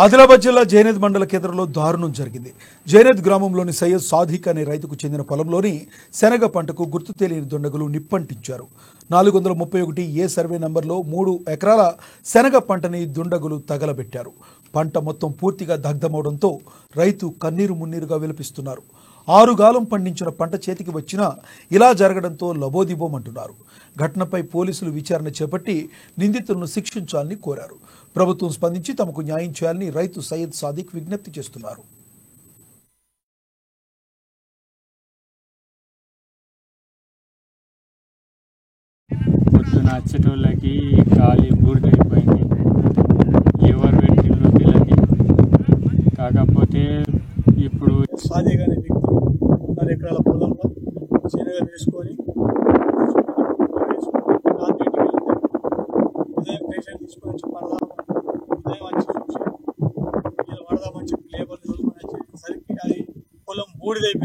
ఆదిలాబాద్ జిల్లా జైనద్ మండల కేంద్రంలో దారుణం జరిగింది. జైనద్ గ్రామంలోని సయ్యద్ సాదిక్ అనే రైతుకు చెందిన పొలంలోని శనగ పంటకు గుర్తు తెలియని దుండగులు నిప్పంటించారు. 431 ఏ సర్వే నంబర్లో 3 ఎకరాల శనగ పంటని దుండగులు తగలబెట్టారు. పంట మొత్తం పూర్తిగా దగ్ధమవడంతో రైతు కన్నీరు మున్నీరుగా విలపిస్తున్నారు. 6 గాలం పండించిన పంట చేతికి వచ్చినా ఇలా జరగడంతో లబోదిబోమంటున్నారు. ఘటనపై పోలీసులు విచారణ చేపట్టి నిందితులను శిక్షించాలని కోరారు. ప్రభుత్వం స్పందించి తమకు న్యాయం చేయాలని రైతు సయ్యద్ సాదిక్ విజ్ఞప్తి చేస్తున్నారు. పొద్దున వచ్చేటోళ్ళకి గాలి బూడిదైపోయింది. ఎవరు పెట్టిందో తెలియదు. కాకపోతే ఇప్పుడు సాదిక్ అనే వ్యక్తి 1.5 ఎకరాల పొలంలో శనగ వేసుకొని ఉదయం పేషెంట్ తీసుకొని వచ్చి ఉదయం వచ్చి చూసి వీళ్ళు పడదామని చెప్పి లేబర్ని చూసుకొని వచ్చేసరికి అది పొలం బూడిదైపోయింది.